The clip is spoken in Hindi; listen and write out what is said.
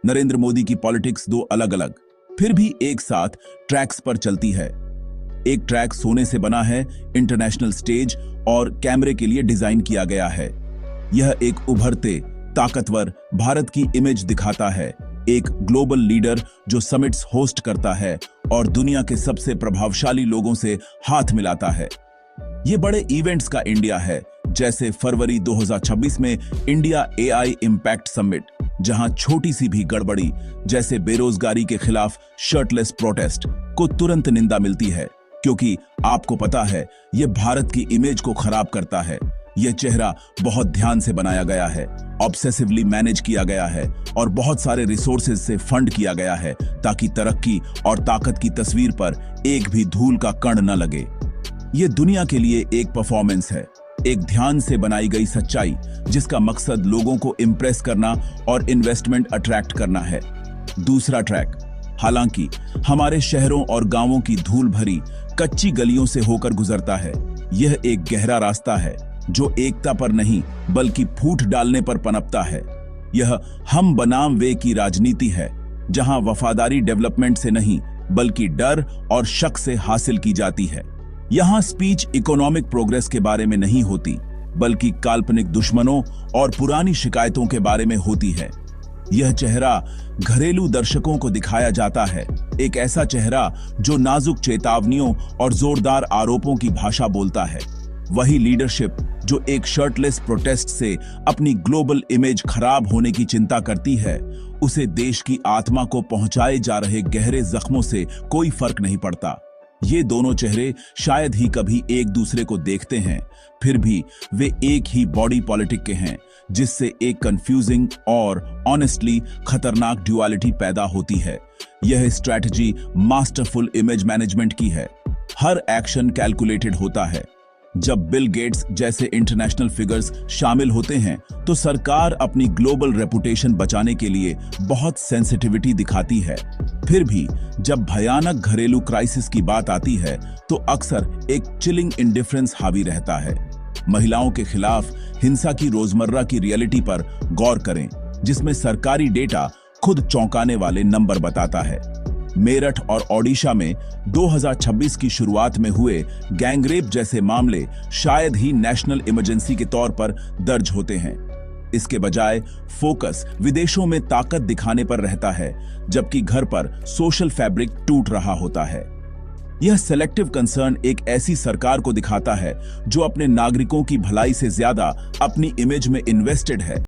नरेंद्र मोदी की पॉलिटिक्स दो अलग अलग, फिर भी एक साथ ट्रैक्स पर चलती है। एक ट्रैक सोने से बना है, इंटरनेशनल स्टेज और कैमरे के लिए डिजाइन किया गया है। यह एक उभरते, ताकतवर भारत की इमेज दिखाता है, एक ग्लोबल लीडर जो समिट्स होस्ट करता है और दुनिया के सबसे प्रभावशाली लोगों से हाथ मिलाता है। ये बड़े इवेंट्स का इंडिया है, जैसे फरवरी 2026 में इंडिया एआई इंपैक्ट समिट, जहां छोटी सी भी गड़बड़ी, जैसे बेरोजगारी के खिलाफ शर्टलेस प्रोटेस्ट, को तुरंत निंदा मिलती है, क्योंकि आपको पता है यह भारत की इमेज को खराब करता है। यह चेहरा बहुत ध्यान से बनाया गया है, ऑब्सेसिवली मैनेज किया गया है और बहुत सारे रिसोर्सेज से फंड किया गया है, ताकि तरक्की और ताकत की तस्वीर पर एक भी धूल का कण न लगे। यह दुनिया के लिए एक परफॉर्मेंस है, एक ध्यान से बनाई गई सच्चाई, जिसका मकसद लोगों को इंप्रेस करना और इन्वेस्टमेंट अट्रैक्ट करना है। दूसरा ट्रैक, हालांकि हमारे शहरों और गांवों की धूल भरी कच्ची गलियों से होकर गुजरता है। यह एक गहरा रास्ता है जो एकता पर नहीं बल्कि फूट डालने पर पनपता है। यह हम बनाम वे की राजनीति है, जहां वफादारी डेवलपमेंट से नहीं बल्कि डर और शक से हासिल की जाती है। यहां स्पीच इकोनॉमिक प्रोग्रेस के बारे में नहीं होती, बल्कि काल्पनिक दुश्मनों और पुरानी शिकायतों के बारे में होती है। यह चेहरा घरेलू दर्शकों को दिखाया जाता है, एक ऐसा चेहरा जो नाजुक चेतावनियों और जोरदार आरोपों की भाषा बोलता है। वही लीडरशिप जो एक शर्टलेस प्रोटेस्ट से अपनी ग्लोबल इमेज खराब होने की चिंता करती है, उसे देश की आत्मा को पहुंचाए जा रहे गहरे जख्मों से कोई फर्क नहीं पड़ता। ये दोनों चेहरे शायद ही कभी एक दूसरे को देखते हैं, फिर भी वे एक ही बॉडी पॉलिटिक के हैं, जिससे एक कंफ्यूजिंग और ऑनेस्टली खतरनाक ड्युअलिटी पैदा होती है। यह स्ट्रैटेजी मास्टरफुल इमेज मैनेजमेंट की है। हर एक्शन कैलकुलेटेड होता है। जब बिल गेट्स जैसे इंटरनेशनल फिगर्स शामिल होते हैं, तो सरकार अपनी ग्लोबल रेपुटेशन बचाने के लिए बहुत सेंसिटिविटी दिखाती है। फिर भी जब भयानक घरेलू क्राइसिस की बात आती है, तो अक्सर एक चिलिंग इंडिफरेंस हावी रहता है। महिलाओं के खिलाफ हिंसा की रोजमर्रा की रियलिटी पर गौर करें, जिसमें सरकारी डेटा खुद चौंकाने वाले नंबर बताता है। मेरठ और ओडिशा में 2026 की शुरुआत में हुए गैंगरेप जैसे मामले शायद ही नेशनल इमरजेंसी के तौर पर दर्ज होते हैं। इसके बजाय फोकस विदेशों में ताकत दिखाने पर रहता है, जबकि घर पर सोशल फैब्रिक टूट रहा होता है। यह सेलेक्टिव कंसर्न एक ऐसी सरकार को दिखाता है जो अपने नागरिकों की भलाई से ज्यादा अपनी इमेज में इन्वेस्टेड है।